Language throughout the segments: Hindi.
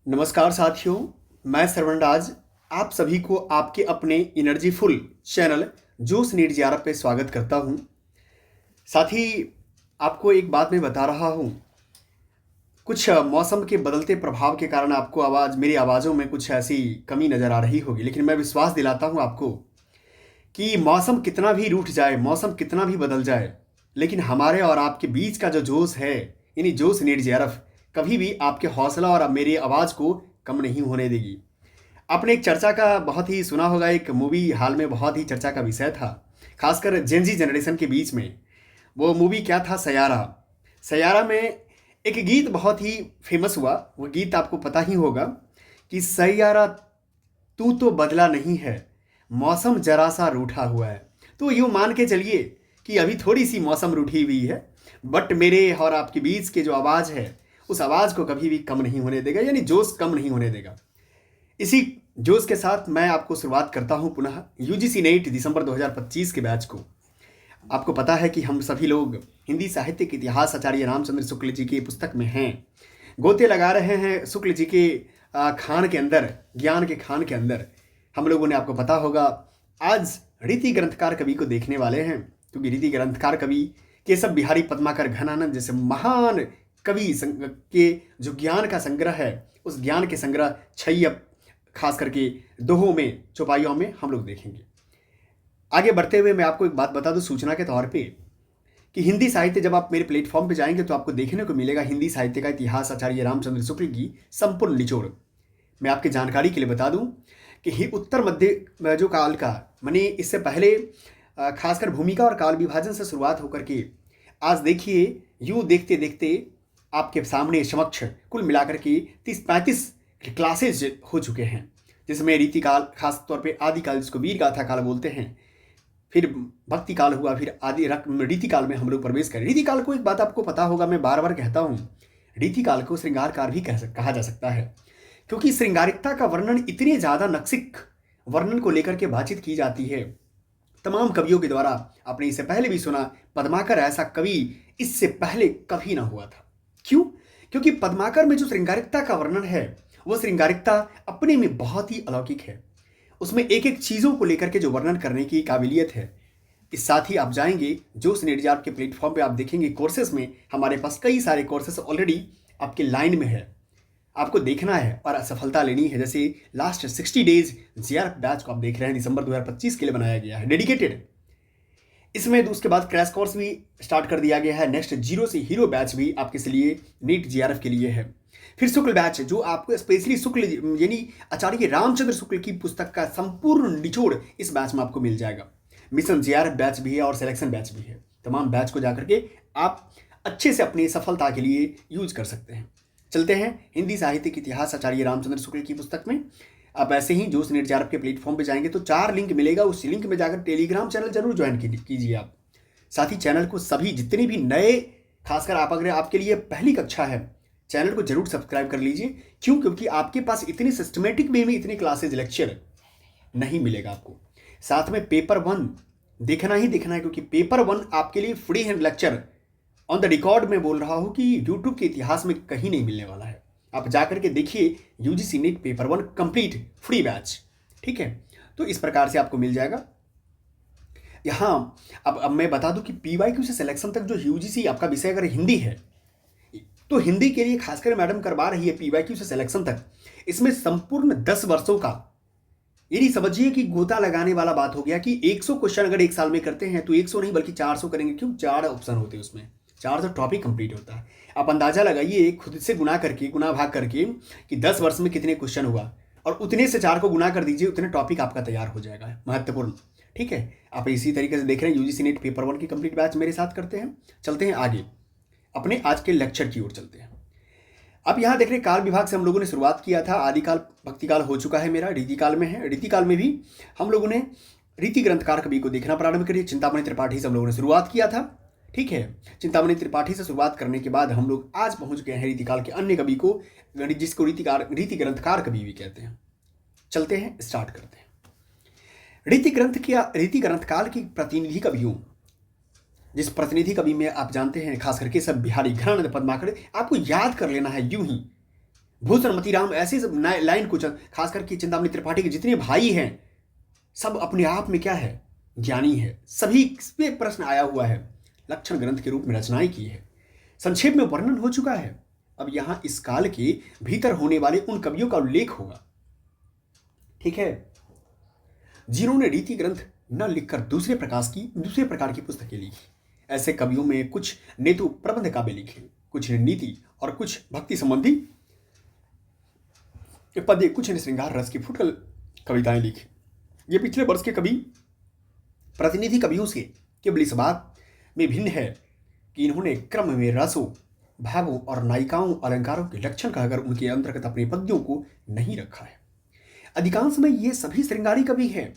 नमस्कार साथियों, मैं श्रवणराज आप सभी को आपके अपने एनर्जीफुल चैनल जोश नीड जियारत पे स्वागत करता हूं। साथ ही आपको एक बात मैं बता रहा हूं, कुछ मौसम के बदलते प्रभाव के कारण आपको मेरी आवाज़ों में कुछ ऐसी कमी नज़र आ रही होगी, लेकिन मैं विश्वास दिलाता हूं आपको कि मौसम कितना भी रूठ जाए, मौसम कितना भी बदल जाए, लेकिन हमारे और आपके बीच का जो जोश है, यानी जोश नीड जियारत, कभी भी आपके हौसला और मेरी आवाज़ को कम नहीं होने देगी। आपने एक चर्चा का बहुत ही सुना होगा, एक मूवी हाल में बहुत ही चर्चा का विषय था, खासकर जेनजी जनरेशन के बीच में। वो मूवी क्या था? सयारा। सयारा में एक गीत बहुत ही फेमस हुआ। वो गीत आपको पता ही होगा कि सैयारा तू तो बदला नहीं है, मौसम जरा सा रूठा हुआ है। तो यूँ मान के चलिए कि अभी थोड़ी सी मौसम रूठी हुई है, बट मेरे और आपके बीच के जो आवाज़ है, उस आवाज़ को कभी भी कम नहीं होने देगा, यानी जोश कम नहीं होने देगा। इसी जोश के साथ मैं आपको शुरुआत करता हूं पुनः यूजीसी नेट दिसंबर 2025 के बैच को। आपको पता है कि हम सभी लोग हिंदी साहित्य के इतिहास आचार्य रामचंद्र शुक्ल जी की पुस्तक में हैं, गोते लगा रहे हैं शुक्ल जी के खान के अंदर, ज्ञान के खान के अंदर। हम लोगों ने, आपको पता होगा, आज रीति ग्रंथकार कवि को देखने वाले हैं, क्योंकि रीति ग्रंथकार कवि केशव बिहारी पद्माकर घनानंद जैसे महान कवि के जो ज्ञान का संग्रह है, उस ज्ञान के संग्रह छैयप खास करके दोहों में, चौपाइयों में हम लोग देखेंगे। आगे बढ़ते हुए मैं आपको एक बात बता दूं सूचना के तौर पे, कि हिंदी साहित्य, जब आप मेरे प्लेटफॉर्म पे जाएंगे तो आपको देखने को मिलेगा हिंदी साहित्य का इतिहास आचार्य रामचंद्र शुक्ल की संपूर्ण निचोड़। मैं आपकी जानकारी के लिए बता दूं कि उत्तर मध्य जो काल का, माने इससे पहले खासकर भूमिका और काल विभाजन से शुरुआत होकर के आज देखिए, यूँ देखते देखते आपके सामने समक्ष कुल मिलाकर के 30-35 क्लासेज हो चुके हैं, जिसमें रीति काल, खास तौर पे आदि काल जिसको वीर गाथा काल बोलते हैं, फिर भक्ति काल हुआ, फिर आदि रीति काल में हम लोग प्रवेश करें। रीति काल को एक बात आपको पता होगा, मैं बार बार कहता हूँ, रीति काल को श्रृंगार काल भी कहा जा सकता है, क्योंकि श्रृंगारिकता का वर्णन इतने ज़्यादा नक्सिक वर्णन को लेकर के बातचीत की जाती है तमाम कवियों के द्वारा। आपने इससे पहले भी सुना, पद्माकर ऐसा कवि इससे पहले कभी ना हुआ था। क्यों? क्योंकि पद्माकर में जो श्रृंगारिकता का वर्णन है, वो श्रृंगारिकता अपने में बहुत ही अलौकिक है। उसमें एक एक चीज़ों को लेकर के जो वर्णन करने की काबिलियत है। इस साथ ही आप जाएंगे जोश नेटजाप के प्लेटफॉर्म पे, आप देखेंगे कोर्सेस में हमारे पास कई सारे कोर्सेस ऑलरेडी आपके लाइन में है, आपको देखना है और सफलता लेनी है। जैसे लास्ट 60 डेज जीआरएफ बैच को आप देख रहे हैं, दिसंबर 2025 के लिए बनाया गया है, डेडिकेटेड। इसमें उसके बाद क्रैश कोर्स भी स्टार्ट कर दिया गया है। नेक्स्ट जीरो से हीरो बैच भी आपके लिए नीट जीआरएफ के लिए है। फिर शुक्ल बैच, जो आपको स्पेशली शुक्ल यानी आचार्य रामचंद्र शुक्ल की पुस्तक का संपूर्ण निचोड़ इस बैच में आपको मिल जाएगा। मिशन जीआरएफ बैच भी है और सिलेक्शन बैच भी है। तमाम बैच को जाकर के आप अच्छे से अपनी सफलता के लिए यूज कर सकते हैं। चलते हैं हिंदी साहित्य के इतिहास आचार्य रामचंद्र शुक्ल की पुस्तक में। आप ऐसे ही जोश नेट जीआरएफ के प्लेटफॉर्म पे जाएंगे तो 4 लिंक मिलेगा, उस लिंक में जाकर टेलीग्राम चैनल जरूर ज्वाइन कीजिए आप। साथ ही चैनल को सभी जितने भी नए, खासकर आप अगर आपके लिए पहली कक्षा है, चैनल को जरूर सब्सक्राइब कर लीजिए। क्यों? क्योंकि आपके पास इतने सिस्टमेटिक वे में इतने क्लासेज, लेक्चर नहीं मिलेगा आपको। साथ में पेपर 1 देखना ही देखना है, क्योंकि पेपर 1 आपके लिए free hand lecture on the record में बोल रहा हूं कि यूट्यूब के इतिहास में कहीं नहीं मिलने वाला है। आप जाकर के देखिए UGC net paper 1 complete free batch, ठीक है? तो इस प्रकार से आपको मिल जाएगा। यहाँ अब मैं बता दूं कि पीवाईक्यू से सिलेक्शन तक जो यूजीसी आपका विषय अगर हिंदी है, तो हिंदी के लिए खासकर मैडम करवा रही है पीवाईक्यू से सिलेक्शन तक। इसमें संपूर्ण 10 वर्षों का, यदि समझिए कि गोता लगाने वाला बात हो गया कि 100 क्वेश्चन अगर एक साल में करते हैं तो 100 नहीं बल्कि 400 करेंगे। क्यों? 4 ऑप्शन होते हैं उसमें, 400 टॉपिक कंप्लीट होता है। आप अंदाजा लगाइए खुद से गुना भाग करके कि 10 वर्ष में कितने क्वेश्चन हुआ, और उतने से 4 को गुना कर दीजिए, उतने टॉपिक आपका तैयार हो जाएगा, महत्वपूर्ण। ठीक है, आप इसी तरीके से देख रहे हैं यूजीसी नेट पेपर 1 की कंप्लीट बैच मेरे साथ करते हैं। चलते हैं आगे, अपने आज के लेक्चर की ओर चलते हैं। अब यहाँ देख रहे हैं काल विभाग से हम लोगों ने शुरुआत किया था। आदिकाल, भक्तिकाल हो चुका है, मेरा रीति काल में है। रीति काल में भी हम लोगों ने रीति ग्रंथकार कवि को देखना प्रारंभ करिए। चिंतामणि त्रिपाठी से हम लोगों ने शुरुआत किया था, ठीक है? चिंतामणि त्रिपाठी से शुरुआत करने के बाद हम लोग आज पहुंच गए हैं रीतिकाल के अन्य कवि को, जिसको रीति ग्रंथकार कवि भी कहते हैं। चलते हैं, स्टार्ट करते हैं। रीति ग्रंथकाल की प्रतिनिधि कवियों, जिस प्रतिनिधि कवि में आप जानते हैं खास करके सब बिहारी घनानंद पद्माकर, आपको याद कर लेना है यूं ही भूषण मतीराम, ऐसे सब लाइन कुछ, खास करके चिंतामणि त्रिपाठी के जितने भाई हैं सब अपने आप में क्या है, ज्ञानी है। सभी पे प्रश्न आया हुआ है, लक्षण ग्रंथ के रूप में रचनाएं की है, संक्षेप में वर्णन हो चुका है। अब यहां इस काल के भीतर होने वाले उन कवियों का उल्लेख होगा, ठीक है, जिन्होंने रीति ग्रंथ न लिखकर दूसरे प्रकार की पुस्तकें लिखी। ऐसे कवियों में कुछ ने तो प्रबंध काव्य लिखे, कुछ ने नीति और कुछ भक्ति संबंधी पद्य, कुछ ने श्रृंगार रस की फुटकल कविताएं लिखी। ये पिछले वर्ष के कवि प्रतिनिधि कवियों से केवल इस बात में भिन्न है कि इन्होंने क्रम में रसों, भावों और नायिकाओं अलंकारों के लक्षण कहकर उनके अंतर्गत अपने पद्यों को नहीं रखा है। अधिकांश में ये सभी श्रृंगारी कवि हैं।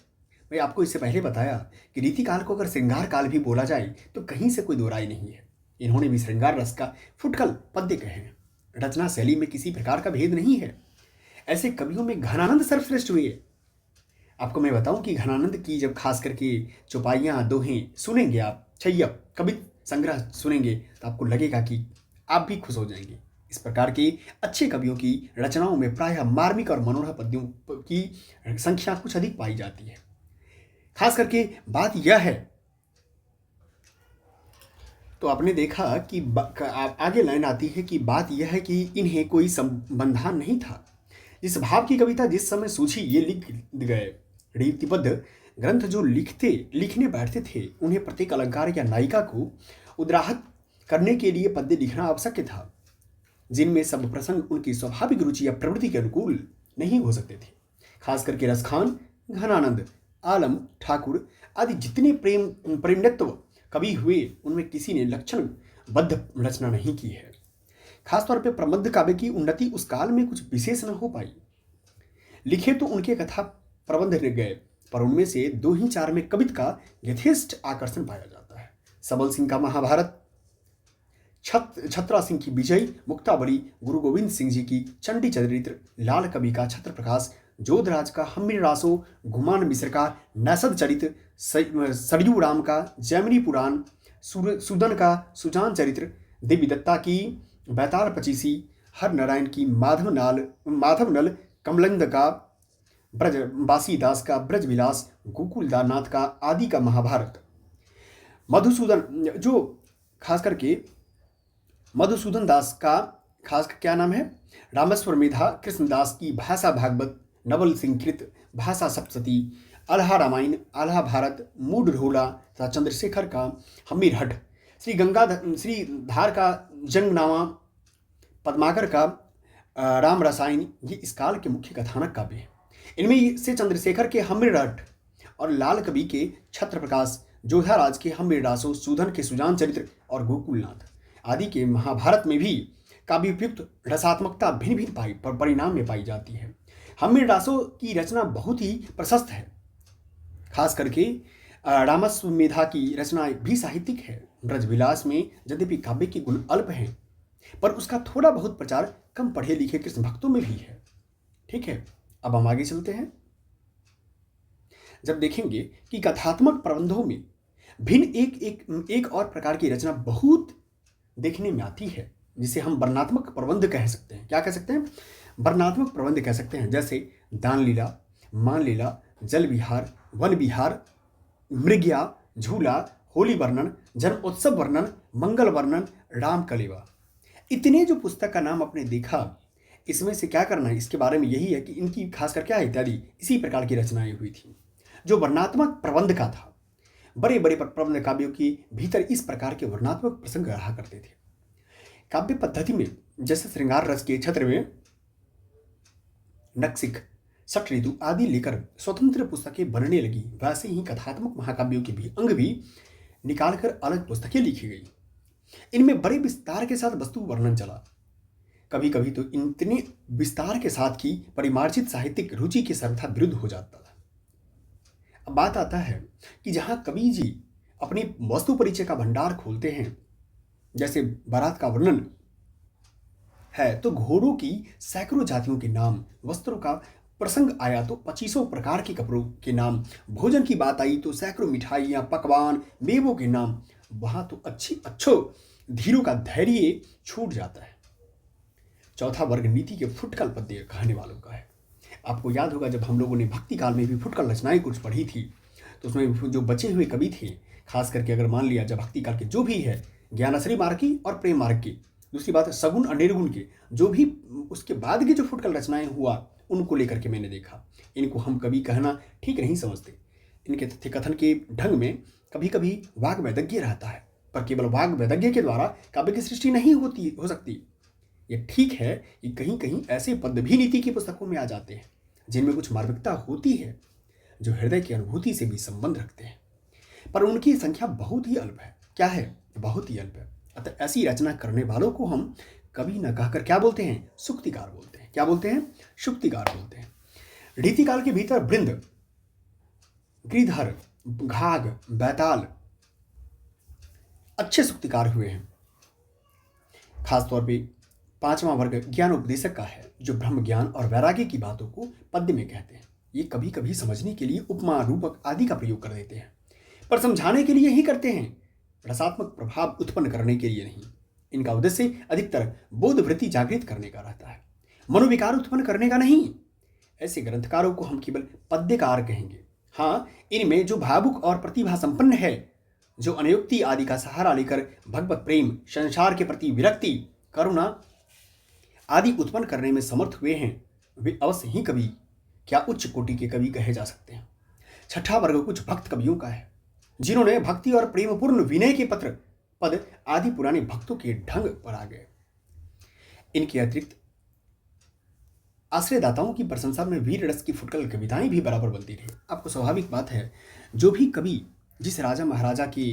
मैं आपको इससे पहले बताया कि रीति काल को अगर श्रृंगार काल भी बोला जाए तो कहीं से कोई दो राय नहीं है। इन्होंने भी श्रृंगार रस का फुटकल पद्य कहे हैं। रचना शैली में किसी प्रकार का भेद नहीं है। ऐसे कवियों में घनानंद सर्वश्रेष्ठ हुए। आपको मैं बताऊं कि घनानंद की जब खास करके चौपाइयाँ, दोहें सुनेंगे आप, छैय्यप कवि संग्रह सुनेंगे तो आपको लगेगा कि आप भी खुश हो जाएंगे। इस प्रकार के अच्छे कवियों की रचनाओं में प्रायः मार्मिक और मनोरम पद्यों की संख्या कुछ अधिक पाई जाती है। खास करके बात यह है, तो आपने देखा कि आगे लाइन आती है कि बात यह है कि इन्हें कोई संबंधान नहीं था। जिस भाव की कविता जिस समय सूझी ये लिख गए। रीतिबद्ध ग्रंथ जो लिखने बैठते थे उन्हें प्रत्येक अलंकार या नायिका को उद्राहत करने के लिए पद्य लिखना आवश्यक था, जिनमें सब प्रसंग उनकी स्वाभाविक रुचि या प्रवृत्ति के अनुकूल नहीं हो सकते थे। खास करके रसखान, घनानंद, आलम, ठाकुर आदि जितने प्रेमनित्व कवि हुए उनमें किसी ने लक्षणबद्ध रचना नहीं की है। खासतौर पर प्रबंध काव्य की उन्नति उस काल में कुछ विशेष न हो पाई। लिखे तो उनके कथा प्रबंध गए, पर उनमें से 2 ही 4 में कविता का यथेष्ट आकर्षण पाया जाता है। सबल सिंह का महाभारत, छत्रा सिंह की विजय, मुक्तावली, गुरु गोविंद सिंह जी की चंडी चरित्र, लाल कवि का छत्र प्रकाश, जोधराज का हम्मीर रासो, घुमान मिश्र का नैषद चरित्र, सरयू राम का जैमिनी पुराण, सुदन का सुजान चरित्र, देवी दत्ता की बैताल पचीसी, हर नारायण की माधवनल, कमलंद का ब्रज, बासीदास का ब्रज विलास, गोकुलदासनाथ का आदि का महाभारत, मधुसूदन जो खास करके मधुसूदन दास का खास क्या नाम है, रामेश्वर मेधा, कृष्णदास की भाषा भागवत, नवल सिंह कृत भाषा सप्तशती, आल्हा रामायण, आल्हा भारत, मूड ढोला तथा चंद्रशेखर का हमीरहट, श्रीधार का जंगनामा, पद्माकर का राम रसायन, ये इस काल के मुख्य कथानक काव्य हैं। इनमें से चंद्रशेखर के हमीरहट और लाल कवि के छत्र प्रकाश, जोधाराज के हमीर रासो, सूदन के सुजान चरित्र और गोकुलनाथ आदि के महाभारत में भी काव्योपयुक्त रसात्मकता भिन्न भिन्न परिणाम में पाई जाती है। हमीर रासो की रचना बहुत ही प्रशस्त है। खास करके रामस्व मेधा की रचना भी साहित्यिक है। ब्रजविलास में यद्यपि काव्य के गुण अल्प हैं, पर उसका थोड़ा बहुत प्रचार कम पढ़े लिखे कृष्ण भक्तों में भी है। ठीक है, अब हम आगे चलते हैं। जब देखेंगे कि कथात्मक प्रबंधों में भिन्न एक और प्रकार की रचना बहुत देखने में आती है, जिसे हम वर्णनात्मक प्रबंध कह सकते हैं। क्या कह सकते हैं? वर्णनात्मक प्रबंध कह सकते हैं। जैसे दान लीला, मान लीला, जल विहार, वन विहार, मृग्या, झूला, होली वर्णन, जन्म उत्सव वर्णन, मंगल वर्णन, राम कलेवा। इतने जो पुस्तक का नाम आपने देखा, इसमें से क्या करना है, इसके बारे में यही है कि इनकी खासकर क्या है, इत्यादि इसी प्रकार की रचनाएं हुई थी जो वर्णनात्मक प्रबंध का था। बड़े बड़े प्रबंध काव्यों के भीतर इस प्रकार के वर्णनात्मक प्रसंग रहा करते थे। काव्य पद्धति में जैसे श्रृंगार रस के क्षेत्र में नक्सिक, सठ ऋतु आदि लेकर स्वतंत्र पुस्तकें बनने लगी, वैसे ही कथात्मक महाकाव्यों के भी अंग भी निकालकर अलग पुस्तकें लिखी गई। इनमें बड़े विस्तार के साथ वस्तु वर्णन चला। कभी कभी तो इतने विस्तार के साथ की परिमार्जित साहित्यिक रुचि के सर्वथा विरुद्ध हो जाता था। अब बात आता है कि जहां कवि जी अपनी वस्तु परिचय का भंडार खोलते हैं, जैसे बारात का वर्णन है तो घोड़ों की सैकड़ों जातियों के नाम, वस्त्रों का प्रसंग आया तो 2500 प्रकार के कपड़ों के नाम, भोजन की बात आई तो सैकड़ों मिठाइयाँ, पकवान, मेवों के नाम, वहां तो अच्छो धीरों का धैर्य छूट जाता है। चौथा वर्ग नीति के फुटकल पद्य कहने वालों का है। आपको याद होगा जब हम लोगों ने भक्ति काल में भी फुटकल रचनाएं कुछ पढ़ी थी, तो उसमें जो बचे हुए कवि थे, खास करके अगर मान लिया जब भक्ति काल के जो भी है, ज्ञानाश्रय मार्ग की और प्रेम मार्ग की, दूसरी बात सगुण और निर्गुण के जो भी उसके बाद की जो फुटकल रचनाएं हुआ, उनको लेकर के मैंने देखा। इनको हम कवि कहना ठीक नहीं समझते। इनके तथ्य कथन के ढंग में कभी कभी वाग वैदज्ञ रहता है, पर केवल वाग वैदज्ञ के द्वारा काव्य की सृष्टि नहीं हो सकती। ये ठीक है कि कहीं कहीं ऐसे पद भी नीति की पुस्तकों में आ जाते हैं जिनमें कुछ मार्मिकता होती है, जो हृदय की अनुभूति से भी संबंध रखते हैं, पर उनकी संख्या बहुत ही अल्प है। क्या है? बहुत ही अल्प है। अतः ऐसी रचना करने वालों को हम कवि न कहकर क्या बोलते हैं? सुक्तिकार बोलते हैं। क्या बोलते हैं? सुक्तिकार बोलते हैं। रीतिकाल के भीतर बृंद, गिरिधर, घाघ, बैताल अच्छे सुक्तिकार हुए हैं। खासतौर पे पांचवा वर्ग ज्ञानोपदेशक का है, जो ब्रह्म ज्ञान और वैराग्य की बातों को पद्य में कहते हैं। ये कभी कभी समझने के लिए उपमा, रूपक आदि का प्रयोग कर देते हैं, पर समझाने के लिए ही करते हैं, रसात्मक प्रभाव उत्पन्न करने के लिए नहीं। इनका उद्देश्य अधिकतर बोध वृत्ति जागृत करने का रहता है, मनोविकार उत्पन्न करने का नहीं। ऐसे ग्रंथकारों को हम केवल पद्यकार कहेंगे। हाँ, इनमें जो भावुक और प्रतिभा संपन्न है, जो अनयोक्ति आदि का सहारा लेकर भगवत प्रेम, संसार के प्रति विरक्ति, करुणा आदि उत्पन्न करने में समर्थ हुए हैं, वे अवश्य ही कवि, क्या उच्च कोटि के कवि कहे जा सकते हैं। छठा वर्ग कुछ भक्त कवियों का है, जिन्होंने भक्ति और प्रेमपूर्ण विनय के पत्र, पद आदि पुराने भक्तों के ढंग पर आ गए। इनके अतिरिक्त आश्रयदाताओं की प्रशंसा में वीर रस की फुटकल कविताएं भी बराबर बनती रही। आपको स्वाभाविक बात है, जो भी कवि जिस राजा महाराजा के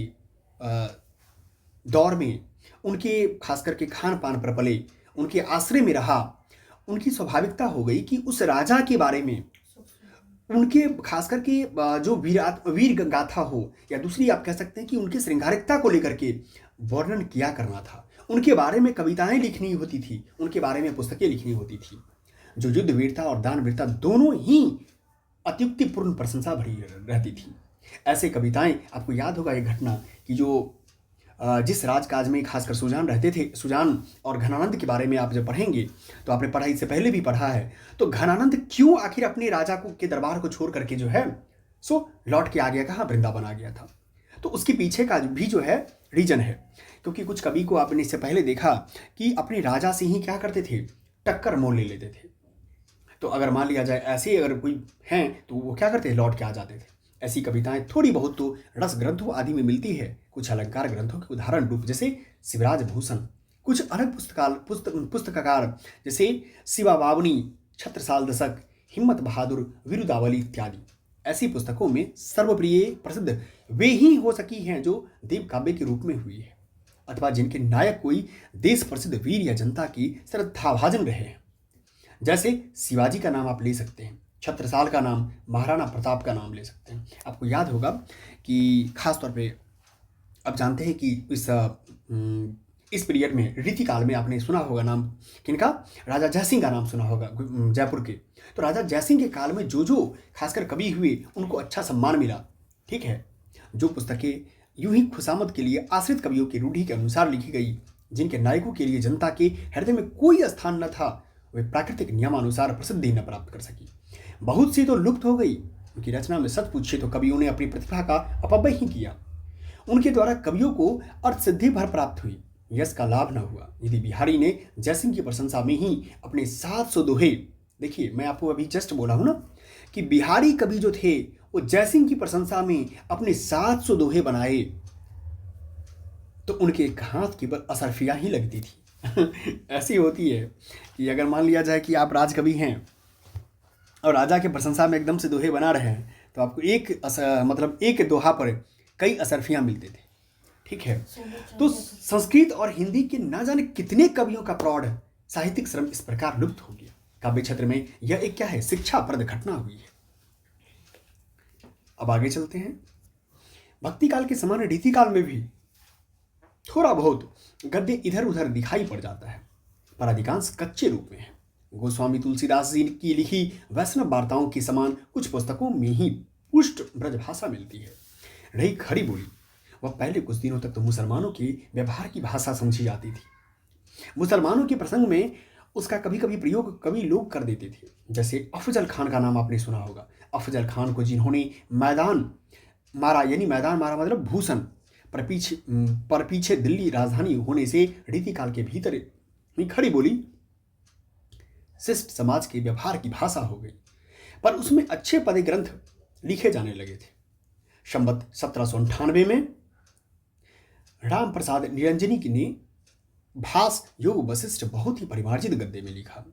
दौर में उनके खास करके खान पान पर पले, उनके आश्रय में रहा, उनकी स्वाभाविकता हो गई कि उस राजा के बारे में उनके खास करके जो वीर गाथा हो, या दूसरी आप कह सकते हैं कि उनकी श्रृंगारिकता को लेकर के वर्णन किया करना था, उनके बारे में कविताएं लिखनी होती थी, उनके बारे में पुस्तकें लिखनी होती थी, जो युद्ध वीरता और दान वीरता दोनों ही अत्युक्तिपूर्ण प्रशंसा भरी रहती थी। ऐसे कविताएं, आपको याद होगा एक घटना कि जो जिस राजकाज में खासकर सुजान रहते थे, सुजान और घनानंद के बारे में आप जब पढ़ेंगे तो आपने पढ़ा, इससे पहले भी पढ़ा है, तो घनानंद क्यों आखिर अपने राजा को के दरबार को छोड़ करके जो है सो लौट के आ गया, कहाँ? वृंदावन आ गया था। तो उसके पीछे का भी जो है रीजन है, क्योंकि कुछ कवि को आपने इससे पहले देखा कि अपने राजा से ही क्या करते थे? टक्कर मोल ले लेते थे। तो अगर मान लिया जाए ऐसे अगर कोई हैं तो वो क्या करते? लौट के आ जाते थे। ऐसी कविताएं थोड़ी बहुत तो रस ग्रंथों आदि में मिलती है, कुछ अलंकार ग्रंथों के उदाहरण रूप जैसे शिवराज भूषण, कुछ अलग पुस्तककार जैसे शिवा बावनी, छत्रसाल दशक, हिम्मत बहादुर, विरुदावली इत्यादि। ऐसी पुस्तकों में सर्वप्रिय प्रसिद्ध वे ही हो सकी हैं जो देव काव्य के रूप में हुई है, अथवा जिनके नायक कोई देश प्रसिद्ध वीर या जनता की श्रद्धाभाजन रहे हैं। जैसे शिवाजी का नाम आप ले सकते हैं, छत्रसाल का नाम, महाराणा प्रताप का नाम ले सकते हैं। आपको याद होगा कि खासतौर पे आप जानते हैं कि इस पीरियड में रीतिकाल में आपने सुना होगा नाम किनका? राजा जयसिंह का नाम सुना होगा, जयपुर के। तो राजा जयसिंह के काल में जो जो खासकर कवि हुए उनको अच्छा सम्मान मिला, ठीक है। जो पुस्तकें यूं ही खुशामद के लिए आश्रित कवियों की रूढ़ी के अनुसार लिखी गई, जिनके नायकों के लिए जनता के हृदय में कोई स्थान न था, वे प्राकृतिक नियमानुसार प्रसिद्धि न प्राप्त कर सकी। बहुत सी तो लुप्त हो गई। उनकी रचना में सच पूछे तो कवियों ने अपनी प्रतिभा का अपव्यय ही किया। उनके द्वारा कवियों को अर्थ सिद्धि भर प्राप्त हुई, यश का लाभ न हुआ। यदि बिहारी ने जयसिंह की प्रशंसा में ही अपने 700 दोहे, देखिए मैं आपको अभी जस्ट बोला हूं ना कि बिहारी कवि जो थे वो जयसिंह की प्रशंसा में अपने 700 दोहे बनाए, तो उनके हाथ की बस असरफियां ही लगती थी। ऐसी होती है कि अगर मान लिया जाए कि आप राजकवि हैं और राजा के प्रशंसा में एकदम से दोहे बना रहे हैं, तो आपको एक दोहा पर कई असरफियां मिलते थे, ठीक है। तो संस्कृत और हिंदी के ना जाने कितने कवियों का प्रौढ़ साहित्यिक श्रम इस प्रकार लुप्त हो गया। काव्य क्षेत्र में यह एक क्या है? शिक्षाप्रद घटना हुई है। अब आगे चलते हैं। भक्ति काल के समान रीतिकाल में भी थोड़ा बहुत गद्य इधर उधर दिखाई पड़ जाता है, पर अधिकांश कच्चे रूप में है। गोस्वामी तुलसीदास जी की लिखी वैष्णव वार्ताओं के समान कुछ पुस्तकों में ही पुष्ट ब्रजभाषा मिलती है। रही खड़ी बोली, वह पहले कुछ दिनों तक तो मुसलमानों के व्यवहार की भाषा समझी जाती थी। मुसलमानों के प्रसंग में उसका कभी कभी प्रयोग कवि लोग कर देते थे। जैसे अफजल खान का नाम आपने सुना होगा। अफजल खान को जिन्होंने मैदान मारा, यानी मैदान मारा मतलब भूषण, पर पीछे दिल्ली राजधानी होने से रीतिकाल के भीतर ही खड़ी बोली शिष्ट समाज के व्यवहार की भाषा हो गई। पर उसमें अच्छे पदे ग्रंथ लिखे जाने लगे थे। संवत 1798 में राम प्रसाद निरंजनी ने भास योग वशिष्ठ बहुत ही परिमार्जित गद्य में लिखा।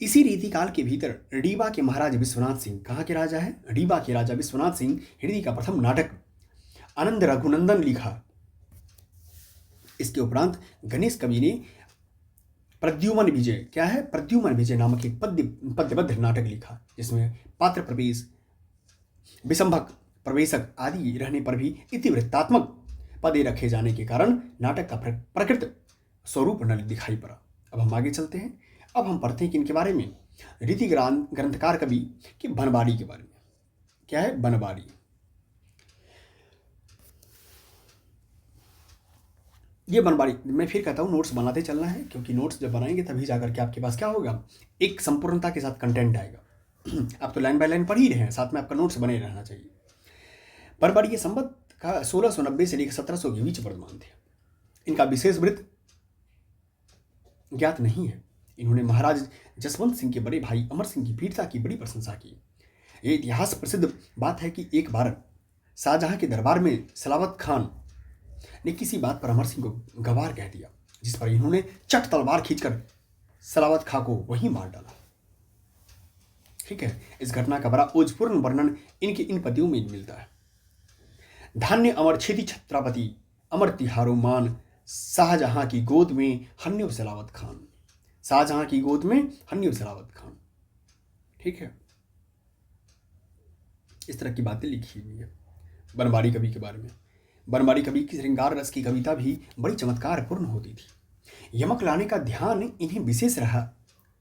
इसी रीतिकाल के भीतर रीवा के महाराज विश्वनाथ सिंह, कहाँ के राजा है, रीवा के राजा विश्वनाथ सिंह, हिंदी का प्रथम नाटक आनंद रघुनंदन लिखा। इसके उपरांत गणेश कवि ने प्रद्युमन विजय, क्या है, प्रद्युमन विजय नामक एक पद्यबद्ध नाटक लिखा, जिसमें पात्र प्रवेश, विसंभक, प्रवेशक आदि रहने पर भी इतिवृत्तात्मक पदे रखे जाने के कारण नाटक का प्रकृत स्वरूप न दिखाई पड़ा। अब हम आगे चलते हैं। अब हम पढ़ते हैं कि इनके बारे में, रीति ग्रंथकार कवि की बनवाड़ी के बारे में। क्या है बनवाड़ी? ये बनवाड़ी, मैं फिर कहता हूँ नोट्स बनाते चलना है, क्योंकि नोट्स जब बनाएंगे तभी जाकर के आपके पास क्या होगा, एक संपूर्णता के साथ कंटेंट आएगा। आप तो लाइन बाय लाइन पढ़ ही रहे हैं, साथ में आपका नोट्स बने रहना चाहिए। बनवाड़ी ये संवत का 1690 से लेकर 1700 के बीच वर्तमान थे। इनका विशेष वृत्त ज्ञात नहीं है। इन्होंने महाराज जसवंत सिंह के बड़े भाई अमर सिंह की वीरता की बड़ी प्रशंसा की। ये इतिहास प्रसिद्ध बात है कि एक बार शाहजहां के दरबार में सलावत खान ने किसी बात पर अमर सिंह को गवार कह दिया, जिस पर इन्होंने चट तलवार खींचकर सलावत खां को वहीं मार डाला। ठीक है, इस घटना का बड़ा ओजपूर्ण वर्णन इनके इन पद्यों में मिलता है। धान्य अमर छेदी छत्रपति, अमर तिहारो मान, शाहजहां की गोद में हन्यो सलावत खान। शाहजहां की गोद में हन्यो सलावत खान। ठीक है, इस तरह की बातें लिखी हुई है बनवाड़ी कवि के बारे में। बनवाड़ी कवि की श्रृंगार रस की कविता भी बड़ी चमत्कारपूर्ण होती थी। यमक लाने का ध्यान इन्हें विशेष रहा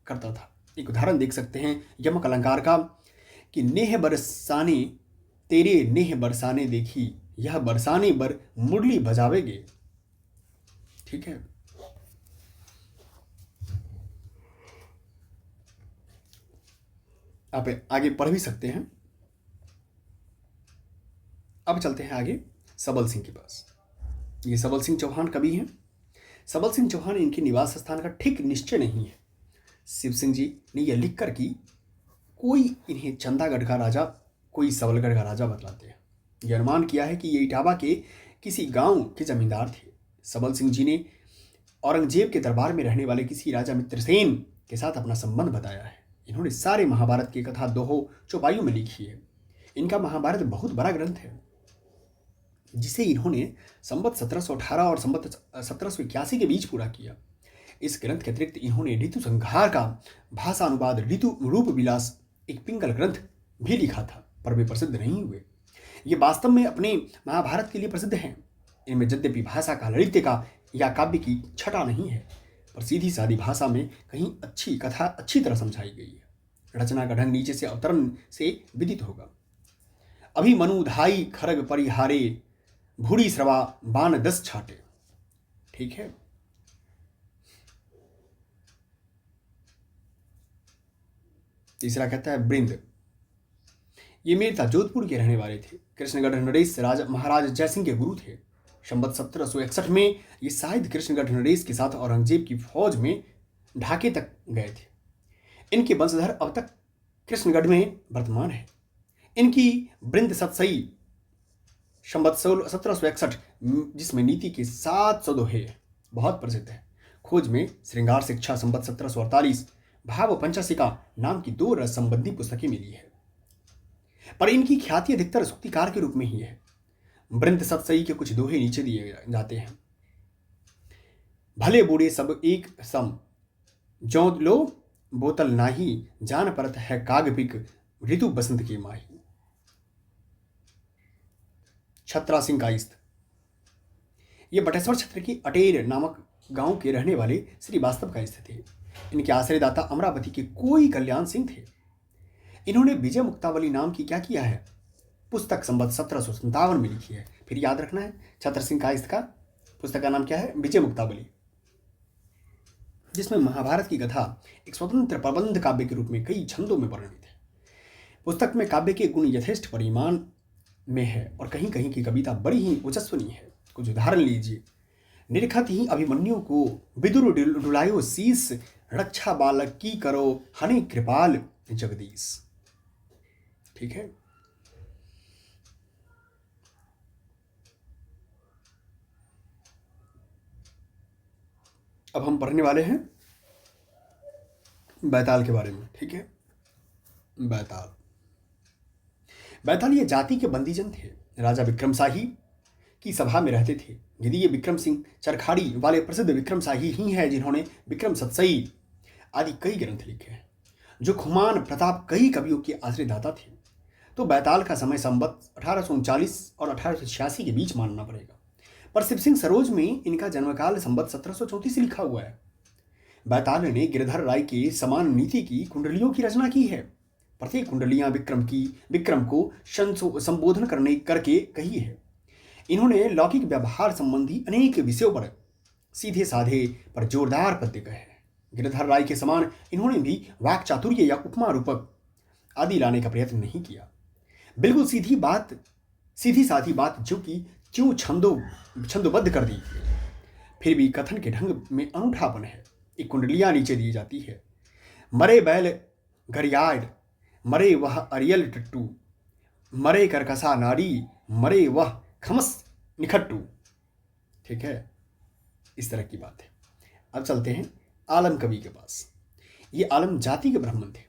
करता था। एक उदाहरण देख सकते हैं यमक अलंकार का, कि नेह बरसाने तेरे नेह बरसाने देखी, यह बरसाने बर मुरली बजावेगे। ठीक है, आप आगे पढ़ भी सकते हैं। अब चलते हैं आगे सबल सिंह के पास। ये सबल सिंह चौहान कवि हैं। सबल सिंह चौहान इनके निवास स्थान का ठीक निश्चय नहीं है। शिव सिंह जी ने यह लिखकर कि कोई इन्हें चंदागढ़ का राजा, कोई सबलगढ़ का राजा बतलाते हैं। यह अनुमान किया है कि ये इटावा के किसी गांव के जमींदार थे। सबल सिंह जी ने औरंगजेब के दरबार में रहने वाले किसी राजा मित्रसेन के साथ अपना संबंध बताया है। इन्होंने सारे महाभारत की कथा दोहो चौपाइयों में लिखी है। इनका महाभारत बहुत बड़ा ग्रंथ है, जिसे इन्होंने संवत 1718 और संवत 1781 के बीच पूरा किया। इस ग्रंथ के अतिरिक्त इन्होंने ऋतु संहार का भाषा अनुवाद ऋतु रूप विलास, एक पिंगल ग्रंथ भी लिखा था, पर वे प्रसिद्ध नहीं हुए। ये वास्तव में अपने महाभारत के लिए प्रसिद्ध हैं। इनमें यद्यपि भाषा का, ललित्य का या काव्य की छटा नहीं है, पर सीधी सादी भाषा में कहीं अच्छी कथा अच्छी तरह समझाई गई है। रचना का ढंग नीचे से अवतरण से विदित होगा। अभी मनुधाई खरग परिहारे, भूरी श्रवा बान 10 छाटे। ठीक है, तीसरा कहता है वृंद। ये मेरता जोधपुर के रहने वाले थे। कृष्णगढ़ नरेश राजा महाराज जयसिंह के गुरु थे। संवत 1761 में ये शायद कृष्णगढ़ नरेश के साथ औरंगजेब की फौज में ढाके तक गए थे। इनके वंशधर अब तक कृष्णगढ़ में वर्तमान है। इनकी वृंद सतसई संवत 1761, जिसमें नीति के 700 दोहे बहुत प्रसिद्ध है। खोज में श्रृंगार शिक्षा संवत 1748, भाव पंचशिका नाम की 2 रस संबंधी पुस्तकें मिली है, पर इनकी ख्याति अधिकतर सूक्तिकार के रूप में ही है। वृंद सतसई के कुछ दोहे नीचे दिए जाते हैं। भले बूढ़े सब एक सम, जौ लो बोतल नाही, जान परत है काग पिक, ऋतु बसंत की माही। छत्रा सिंह कायस्थ, ये बटेश्वर क्षेत्र की अटेर नामक गांव के रहने वाले श्रीवास्तव कायस्थ थे। इनके आश्रयदाता अमरावती के कोई कल्याण सिंह थे। इन्होंने विजय मुक्तावली नाम की क्या किया है, पुस्तक संवत 1757 में लिखी है। फिर याद रखना है, छत्र सिंह कायस्थ का पुस्तक का नाम क्या है, विजय मुक्तावली। जिसमें महाभारत की कथा एक स्वतंत्र प्रबंध काव्य के रूप में कई छंदों में वर्णित है। पुस्तक में काव्य के गुण यथेष्ट परिमाण में है और कहीं कहीं की कविता बड़ी ही ओजस्विनी है। कुछ उदाहरण लीजिए। निरखत ही अभिमन्यु को विदुर डुलायो शीस, रक्षा बालक की करो हने कृपाल जगदीश। ठीक है। अब हम पढ़ने वाले हैं बैताल के बारे में। ठीक है। बैताल ये जाति के बंदीजन थे। राजा विक्रम शाही की सभा में रहते थे। यदि ये विक्रम सिंह चरखाड़ी वाले प्रसिद्ध विक्रम शाही ही हैं जिन्होंने विक्रम सतसई आदि कई ग्रंथ लिखे हैं, जो खुमान प्रताप कई कवियों के आश्रयदाता थे, तो बैताल का समय संवत 1839 और 1886 के बीच मानना पड़ेगा। पर शिव सिंह सरोज में इनका जन्मकाल संवत 1734 लिखा हुआ है। बैताल ने गिरधर राय के समान नीति की कुंडलियों की रचना की है। प्रत्येक कुंडलियां विक्रम को संबोधन करके कही है। इन्होंने लौकिक व्यवहार संबंधी अनेक विषयों पर सीधे साधे पर जोरदार पद्य कहे हैं। गिरधर राय के समान इन्होंने भी वाक चातुर्य या उपमा रूपक आदि लाने का प्रयत्न नहीं किया। बिल्कुल सीधी साधी बात जो कि क्यों छंदोबद्ध कर दी, फिर भी कथन के ढंग में अनूठापन है। एक कुंडलियां नीचे दी जाती है। मरे बैल घरियाड़, मरे वह अरियल टट्टू, मरे करकसा नारी, मरे वह खमस निखट्टू। ठीक है, इस तरह की बात है। अब चलते हैं आलम कवि के पास। ये आलम जाति के ब्राह्मण थे।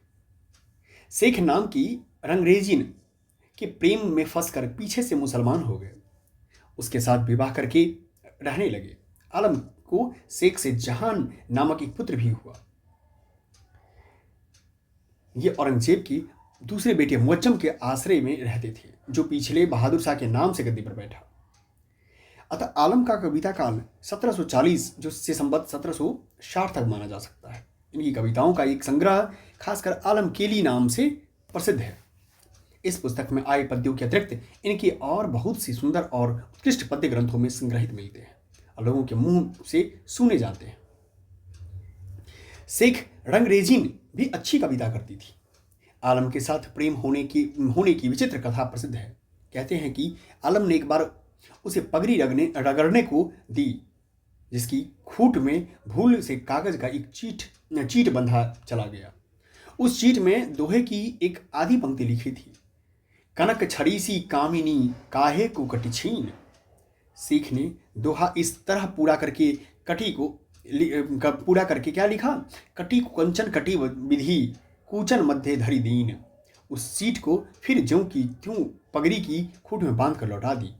शेख नाम की रंगरेजिन के प्रेम में फंसकर पीछे से मुसलमान हो गए। उसके साथ विवाह करके रहने लगे। आलम को शेख से जहान नामक एक पुत्र भी हुआ। ये औरंगजेब की दूसरे बेटे मुअज्जम के आश्रय में रहते थे, जो पिछले बहादुर शाह के नाम से गद्दी पर बैठा। अतः आलम का कविता काल 1740 जो से संवत 1760 तक माना जा सकता है। इनकी कविताओं का एक संग्रह खासकर आलम केली नाम से प्रसिद्ध है। इस पुस्तक में आए पद्यों के अतिरिक्त इनके और बहुत सी सुंदर और उत्कृष्ट पद्य ग्रंथों में संग्रहित मिलते हैं और लोगों के मुंह से सुने जाते हैं। शेख रंगरेजिन भी अच्छी कविता करती थी। आलम के साथ प्रेम होने की विचित्र कथा प्रसिद्ध है। कहते हैं कि आलम ने एक बार उसे पगड़ी रगड़ने को दी, जिसकी खूंट में भूल से कागज का एक चीट बंधा चला गया। उस चीट में दोहे की एक आधी पंक्ति लिखी थी, कनक छड़ीसी कामिनी काहे को कटी छीन। शेख ने दोहा इस तरह पूरा करके क्या लिखा, कटी को कंचन कटी विधि कूचन मध्य धरी दीन। उस सीट को फिर ज्यों की त्यों पगड़ी की खूंट में बांध कर लौटा दी।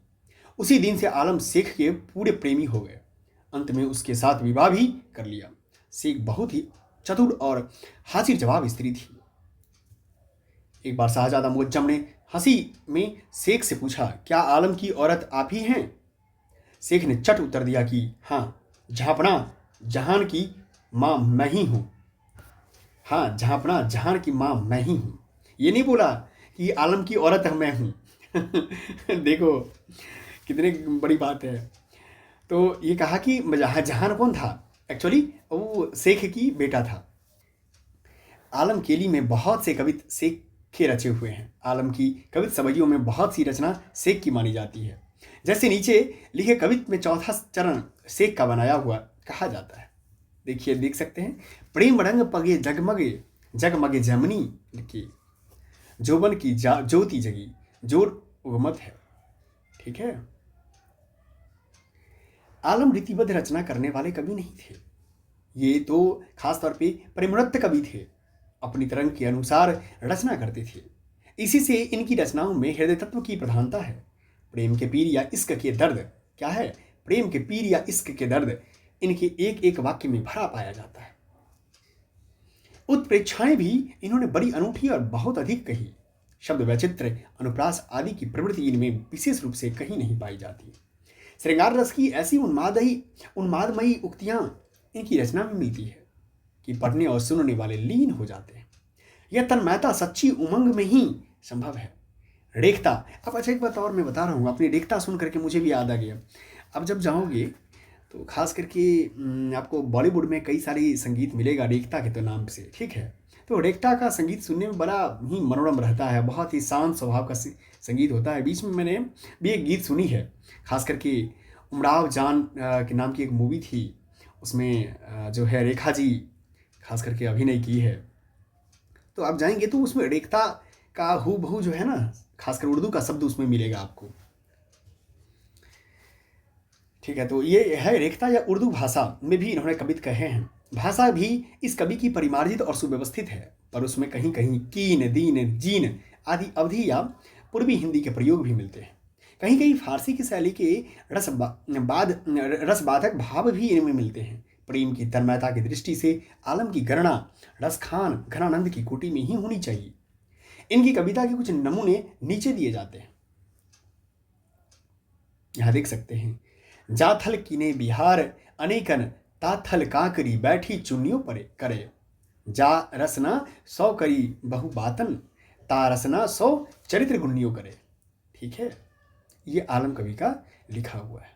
उसी दिन से आलम शेख के पूरे प्रेमी हो गए। अंत में उसके साथ विवाह भी कर लिया। शेख बहुत ही चतुर और हाजिर जवाब स्त्री थी। एक बार शाहजादा मुअज्जम ने हंसी में शेख से पूछा, क्या आलम की औरत आप ही हैं? शेख ने चट उत्तर दिया कि हाँ, जहान की माँ मैं ही हूँ। हाँ, जहान की माँ मैं ही हूँ। ये नहीं बोला कि आलम की औरत मैं हूँ। देखो कितनी बड़ी बात है। तो ये कहा कि जहान कौन था? एक्चुअली वो शेख की बेटा था। आलम केली में बहुत से कवित शेख के रचे हुए हैं। आलम की कवित सवैयों में बहुत सी रचना शेख की मानी जाती है। जैसे नीचे लिखे कवित में चौथा चरण शेख का बनाया हुआ कहा जाता है। देखिए, देख सकते हैं। प्रेम रंग पगे जगमगे जमनी लिखी, जोबन की ज्योति जगी, जोर उगमत है। ठीक है। आलम रीतिबद्ध रचना करने वाले कवि नहीं थे। ये तो खासतौर पे परिमृत कवि थे। अपनी तरंग के अनुसार रचना करते थे। इसी से इनकी रचनाओं में हृदय तत्व की प्रधानता है। प्रेम के पीर या इश्क के दर्द क्या है? प्रेम के पीर या इश्क के दर्द इनके एक एक वाक्य में भरा पाया जाता है। उत्प्रेक्षाएं भी इन्होंने बड़ी अनूठी और बहुत अधिक कही। शब्द वैचित्र, अनुप्रास आदि की प्रवृत्ति इनमें विशेष रूप से कहीं नहीं पाई जाती। श्रृंगार रस की ऐसी उन्मादमयी उक्तियां इनकी रचना में मिलती है कि पढ़ने और सुनने वाले लीन हो जाते हैं। यह तन्मयता सच्ची उमंग में ही संभव है। रेखता, अब अच्छा एक बात और मैं बता रहा हूँ, अपनी रेखता सुन करके मुझे भी याद आ गया। अब जब जाओगे तो खास करके आपको बॉलीवुड में कई सारी संगीत मिलेगा रेखता के तो नाम से, ठीक है। तो रेखता का संगीत सुनने में बड़ा ही मनोरम रहता है, बहुत ही शांत स्वभाव का संगीत होता है। बीच में मैंने भी एक गीत सुनी है, खास करके उमराव जान के नाम की एक मूवी थी, उसमें जो है रेखा जी खास करके अभिनय की है। तो आप जाएंगे तो उसमें रेखता का हूबहू जो है ना, खासकर उर्दू का शब्द उसमें मिलेगा आपको, ठीक है। तो ये है रेखता या उर्दू भाषा में भी इन्होंने कवित कहे हैं। भाषा भी इस कवि की परिमार्जित और सुव्यवस्थित है, पर उसमें कहीं कहीं कीन, दीन, जीन आदि अवधि या पूर्वी हिंदी के प्रयोग भी मिलते हैं। कहीं कहीं फारसी की शैली के रसबाधक भाव भी इनमें मिलते हैं। प्रेम की तन्मयता की दृष्टि से आलम की गणना रसखान घनानंद की कोटि में ही होनी चाहिए। इनकी कविता के कुछ नमूने नीचे दिए जाते हैं, यहां देख सकते हैं। जाथल कीने बिहार अनेकन ताथल काकरी बैठी चुन्नियों पर करे, जा रसना सौ करी बहु बातन ता रसना सौ चरित्र गुन्नियों करे, ठीक है। ये आलम कवि का लिखा हुआ है।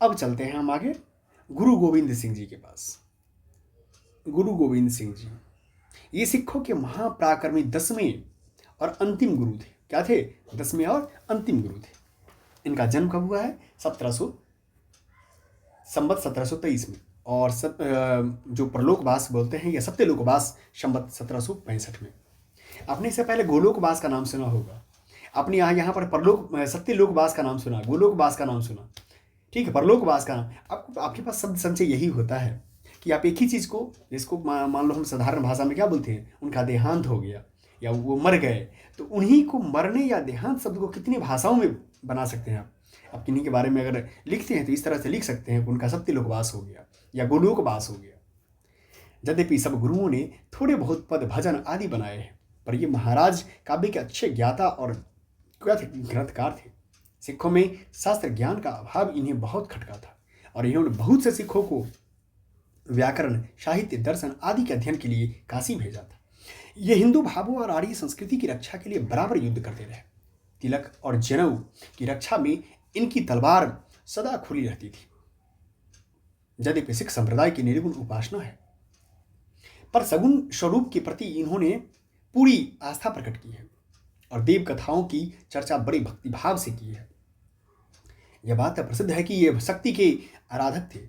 अब चलते हैं हम आगे गुरु गोविंद सिंह जी के पास। गुरु गोविंद सिंह जी ये सिखों के महापराक्रमी 10वें और अंतिम गुरु थे। क्या थे? 10वें और अंतिम गुरु थे। इनका जन्म कब हुआ है? 1723 में, और जो परलोकवास बोलते हैं या सत्यलोकवास संवत 1765 में। आपने इससे पहले गोलोकवास का नाम सुना होगा, आपने यहाँ पर सत्यलोकवास का नाम सुना, गोलोकवास का नाम सुना, ठीक है। परलोकवास का नाम आपके पास शब्द संचय यही होता है कि आप एक ही चीज़ को, जिसको मान लो हम साधारण भाषा में क्या बोलते हैं, उनका देहांत हो गया या वो मर गए, तो उन्हीं को मरने या देहांत शब्द को कितनी भाषाओं में बना सकते हैं आप किन्हीं के बारे में अगर लिखते हैं तो इस तरह से लिख सकते हैं कि उनका सत्यलोकवास हो गया या गोलोकवास हो गया। यद्यपि सब गुरुओं ने थोड़े बहुत पद भजन आदि बनाए हैं, पर ये महाराज काव्य के अच्छे ज्ञाता और ग्रंथकार थे। सिखों में शास्त्र ज्ञान का अभाव इन्हें बहुत खटका था, और इन्होंने बहुत से सिखों को व्याकरण, साहित्य, दर्शन आदि के अध्ययन के लिए काशी भेजा था। ये हिंदू भावों और आर्य संस्कृति की रक्षा के लिए बराबर युद्ध करते रहे। तिलक और जनेऊ की रक्षा में इनकी तलवार सदा खुली रहती थी। यद्यपि सिख संप्रदाय की निर्गुण उपासना है, पर सगुण स्वरूप के प्रति इन्होंने पूरी आस्था प्रकट की है और देव कथाओं की चर्चा बड़ी भक्तिभाव से की है। यह बात प्रसिद्ध है कि ये शक्ति के आराधक थे।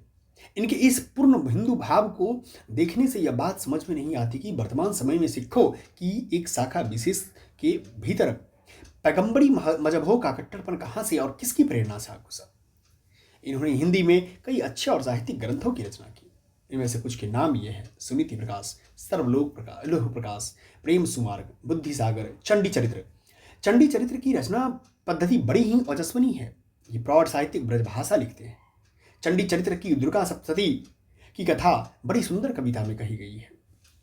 इनके इस पूर्ण हिंदू भाव को देखने से यह बात समझ में नहीं आती कि वर्तमान समय में सिखों की एक शाखा विशेष के भीतर पैगंबरी मजहबों का कट्टरपन कहाँ से और किसकी प्रेरणा से घुसा। इन्होंने हिंदी में कई अच्छे और साहित्यिक ग्रंथों की रचना की। इनमें से कुछ के नाम ये हैं: सुनीति प्रकाश, सर्वलोक प्रकाश, लोह प्रकाश, प्रेम सुमार्ग, बुद्धि सागर, चंडी चरित्र। चंडी चरित्र की रचना पद्धति बड़ी ही ओजस्विनी है। ये प्रौढ़ साहित्यिक ब्रजभाषा लिखते हैं। चंडी चरित्र की दुर्गा सप्तशती की कथा बड़ी सुंदर कविता में कही गई है।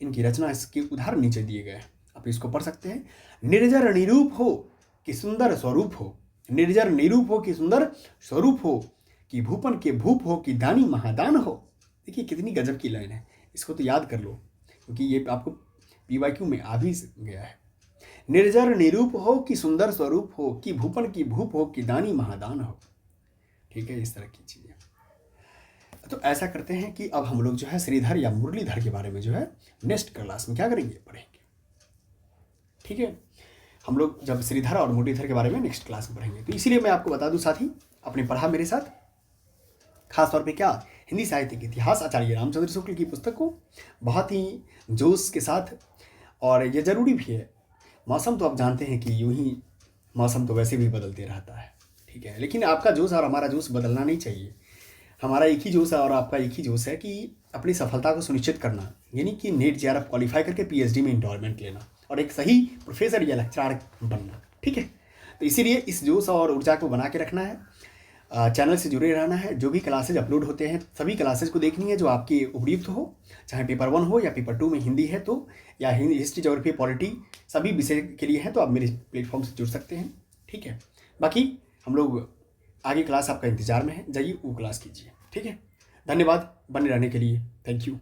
इनकी रचना इसके उदाहरण नीचे दिए गए हैं, आप इसको पढ़ सकते हैं। निर्जर निरूप हो कि सुंदर स्वरूप हो, निर्जर निरूप हो कि सुंदर स्वरूप हो, कि भूपन के भूप हो कि दानी महादान हो। देखिए कितनी गजब की लाइन है, इसको तो याद कर लो क्योंकि ये आपको PYQ में आ भी गया है। निर्जर निरूप हो कि सुंदर स्वरूप हो, कि भूपन की भूप हो कि दानी महादान हो, ठीक है। इस तरह की चीजें। तो ऐसा करते हैं कि अब हम लोग जो है श्रीधर या मुरलीधर के बारे में जो है नेक्स्ट क्लास में क्या करेंगे, पढ़ेंगे, ठीक है। हम लोग जब श्रीधर और मुरलीधर के बारे में नेक्स्ट क्लास में पढ़ेंगे। तो इसीलिए मैं आपको बता दूं साथी, आपने पढ़ा मेरे साथ खासतौर पे क्या, हिंदी साहित्य के इतिहास आचार्य रामचंद्र शुक्ल की पुस्तक को बहुत ही जोश के साथ, और ये जरूरी भी है। मौसम तो आप जानते हैं कि यूं ही मौसम तो वैसे भी बदलते रहता है, ठीक है, लेकिन आपका जोश और हमारा जोश बदलना नहीं चाहिए। हमारा एक ही जोश है और आपका एक ही जोश है कि अपनी सफलता को सुनिश्चित करना, यानी कि NET JRF क्वालिफाई करके PhD में एनरोलमेंट लेना और एक सही प्रोफेसर या लेक्चरर बनना, ठीक है। तो इसीलिए इस जोश और ऊर्जा को बना के रखना है, चैनल से जुड़े रहना है। जो भी क्लासेज अपलोड होते हैं सभी क्लासेज को देखनी है जो आपके उपयुक्त हो, चाहे पेपर 1 हो या पेपर 2 में हिंदी है तो, या हिस्ट्री, ज्योग्राफी, पॉलिटी सभी विषय के लिए है तो आप मेरे प्लेटफॉर्म से जुड़ सकते हैं, ठीक है। बाकी हम लोग आगे क्लास आपका इंतजार में है, जाइए वो क्लास कीजिए, ठीक है। धन्यवाद बने रहने के लिए, थैंक यू।